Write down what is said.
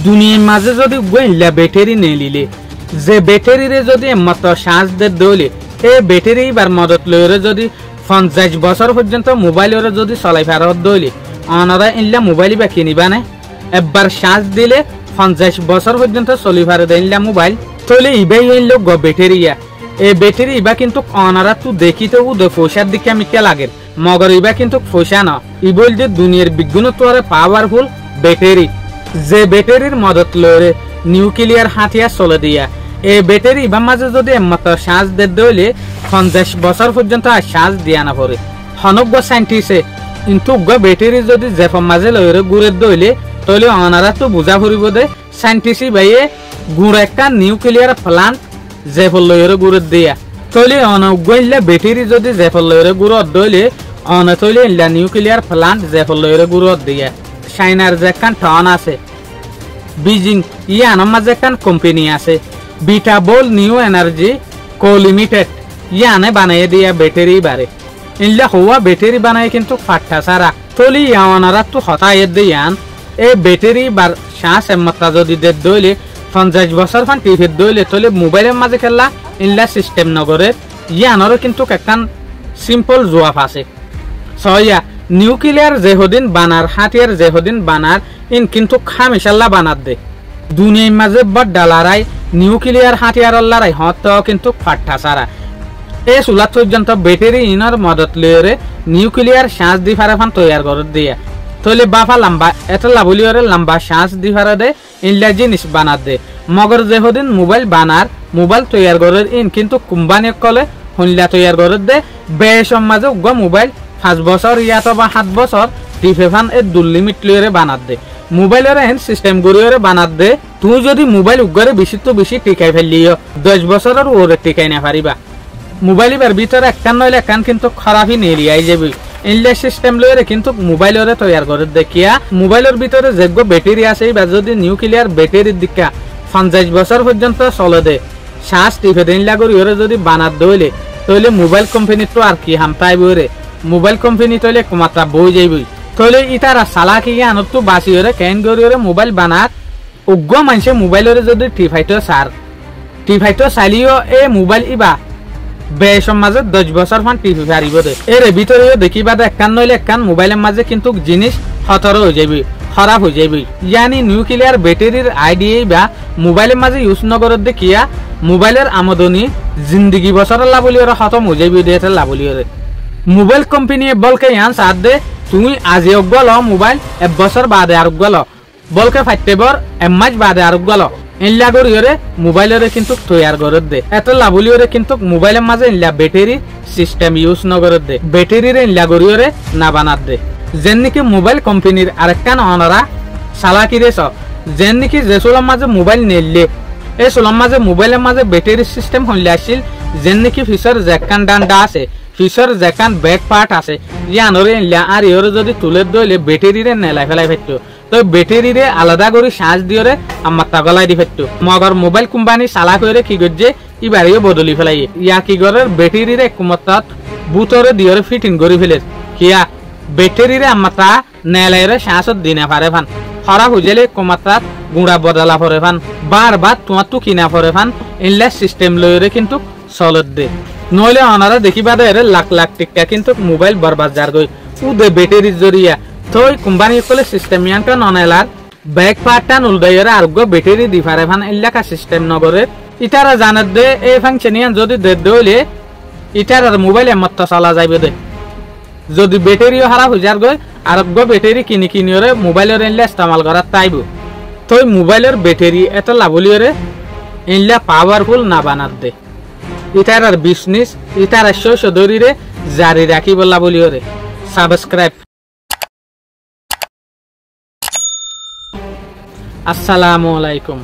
দুনিয়ার মাঝে যদি গইলা ব্যাটারি নেলিলে যে ব্যাটারি রে যদি মত চার্জ দে দইলে এই ব্যাটারি বার মদত লইরে যদি 50 বছর পর্যন্ত মোবাইলরে যদি চলাই ফেরত দইলে অনারা ইল্লা মোবাইল বা কিনিবা না একবার চার্জ দিলে 50 বছর পর্যন্ত চলি ফারে দেইলা মোবাইল তলে ইবাই হইল গ ব্যাটারিয়া এই ব্যাটারি ইবা কিন্তু অনারা তু দেখিতে উদে পয়সার দিকে মিকে লাগে মগর ইবা কিন্তু পয়সা না ইবল যে দুনিয়ার বিজ্ঞানত্বরে পাওয়ারফুল ব্যাটারি যে ব্যাটারির মদত লইরে নিউক্লিয়ার হাতিয়ার চলে দিয়া এই ব্যাটারি ইবা মাঝে যদি মত চার্জ দে দইলে 50 বছর পর্যন্ত আর চার্জ দিয়া না পড়ে হনজ্ঞ সাইন্টিস্টে কিন্তু গ ব্যাটারি যদি জেফ মাঝে লইরে গুড়ে দইলে তলে অনারা তো বুঝা ফুরিব দে সাইন্টিস্ট ভাইয়ে গুড় একটা নিউক্লিয়ার প্লান্ট জেফল লইরে গুড়ে দিয়া তলে অনজ্ঞ ব্যাটারি যদি জেফল লইরে গুড়ত দইলে অনতলে ইল্লা নিউক্লিয়ার প্লান্ট জেফল লইরে গুড়ত দিয়া চাইনার যে একখান টন আছে বিজিং ইয়ানোর মাঝে একখান কোম্পানি আছে বিটাবোল নিউ এনার্জি কো লিমিটেড ইয়ানে বানাই দিয়া ব্যাটারি বারে ইল্লা হওয়া ব্যাটারি বানায় কিন্তু ফাট্টা সারা তলি ইয়ানারা তো হতায় দিয়ান এই ব্যাটারি বার শ্বাস এমতা যদি দে দইলে 50 বছর ফান টিভি দইলে তলে মোবাইলের মাঝে খেলা ইল্লা সিস্টেম নগরে ইয়ানোর কিন্তু একখান সিম্পল জবাব আছে সয়া নিউক্লিয়ার যেহদিন বানার হাতিয়ার যেহদিন বানার ইন কিন্তু খামিশাল্লা বানার দে দুনিয়ার মাঝে বড় ডালারাই নিউক্লিয়ার হাতিয়ার লড়াই হত কিন্তু ফাট্টা সারা এই 16 পর্যন্ত ব্যাটারি ইনর মদত লইরে নিউক্লিয়ার শ্বাস দি ফারাফান তৈয়ার করে দিয়া তলে বাফা লম্বা এত লাবলিয়রে লম্বা শ্বাস দি ফারা দে ইনলা জিনিস বানার দে মগর যেহদিন মোবাইল বানার মোবাইল তৈয়ার করে ইন কিন্তু কোম্পানি কলে হইলা তৈয়ার করে দে বেশ মাঝে গ মোবাইল 5 বছর ইয়াতো বা 7 বছর টিফেফান এ দুল লিমিট লইরে বানার দে মোবাইলের এন সিস্টেম গরিয়রে বানার দে তুই যদি মোবাইল উগরে বেশি তো বেশি টিকাই ফেললিও 10 বছরের ওরে টিকাই না পারিবা মোবাইল এর ভিতরে একখান নইলে একখান কিন্তু খারাপই নেলিয়াই যাবে ইনলে সিস্টেম লইরে কিন্তু মোবাইলরে তৈয়ার করে দেখিয়া মোবাইলের ভিতরে যেগ ব্যাটারি আছে বা যদি নিউক্লিয়ার ব্যাটারির দিকা 50 বছর পর্যন্ত চলে দে শ্বাস টিপে দিন লাগরিয়রে যদি বানার দইলে তইলে মোবাইল কোম্পানি তো আর কি হাম পাইবরে মোবাইল কোম্পানি তইলে মাত্রা বই যাইবই তইলে ইতারা সালাকি আনত তো বাসিয়রে কেন গরিয়রে মোবাইল বানার উগ্র মানুষে মোবাইলরে যদি টিফাইটো চালিও এই মোবাইল ইবা বেশ মাঝে 10 বছর ফান টিভি পারিব দে এর ভিতরেও দেখিবা দে একখান নইলে একখান মোবাইলের মাঝে কিন্তু জিনিস খতর হয়ে যাবে খারাপ হয়ে যাবে ইয়ানি নিউক্লিয়ার ব্যাটারির আইডিয়া বা মোবাইলের মাঝে ইউজ নগরত দেখিয়া মোবাইলের আমদানি জিন্দগি বছর লাভলিয়রে খতম হয়ে যাবে দেতে লাভলিয়রে মোবাইল কোম্পানি বলকে ইয়ান সাথ দে তুমি আজি গল মোবাইল 1 বছর বাদে আর গল বলকে ফাইটেবর 1 মাস বাদে আর গল ইল্লা গরিয়রে মোবাইলরে কিন্তু তৈয়ার করে দে এত লাভলিয়রে কিন্তু মোবাইলের মাঝে ইল্লা ব্যাটারি সিস্টেম ইউজ নগরত দে ব্যাটারির ইল্লা গরিয়রে না বানাত দে যেন নাকি মোবাইল কোম্পানির আরেকখান অনারা সালাকি রেছ যেন নাকি যে সোলার মাঝে মোবাইল নেললে এই সোলার মাঝে মোবাইলের মাঝে ব্যাটারি সিস্টেম হইলে আসছিল যেন নাকি ফিচার জ্যাকান ডান্ডা আছে ফিচার জ্যাকান ব্যাক পার্ট আছে ইয়ানরে ইল্লা আর ইয়রে যদি তুলে দইলে ব্যাটারিরে নেলাই ফেলাই ফেলতো তো ব্যাটারিরে আলাদা করে শ্বাস দিয়রে আমার গলাই দি ফেলতো মগর মোবাইল কোম্পানি সালা করে কি করছে ইবারেও বদলি ফেলাই ইয়া কি করে ব্যাটারিরে কুমতাত বুতরে দিয়রে ফিটিং করে ফেলে কিয়া ব্যাটারিরে আমাতা নেলাইরে শ্বাসত দিনা পারে ফান খারাপ হয়ে গেলে কুমতাত গুঁড়া বদলা পরে ফান বারবার তোমার তো কিনা পরে ফান ইনলা সিস্টেম লইরে কিন্তু চলত দে নইলে অনারা দেখিবা দে লাখ লাখ টিকা কিন্তু মোবাইল বরবাদ যার গই উদে ব্যাটারির জরিয়া তোই কোম্পানি কলে সিস্টেম ইয়ানটা ননেলার ব্যাক পার্টটা নুলদাইরে আর গো ব্যাটারি দি পারে ফান ইল্লাকা সিস্টেম নগরে ইতারা জানাত দে এই ফাংশন ইয়ান যদি দে দইলে ইতার মোবাইল এমত চলা যাইবে দে যদি ব্যাটারিও খারাপ হয়ে যার গই আর গো ব্যাটারি কিনিওরে মোবাইলের ইল্লা ইস্তেমাল করার তাইব তোই মোবাইলের ব্যাটারি এত লাভলিয়রে ইল্লা পাওয়ারফুল না বানাত দে ইতার বিজনেস ইতার সদরিরে জারি রাখি বলা বলিওরে সাবস্ক্রাইব আসসালামু আলাইকুম।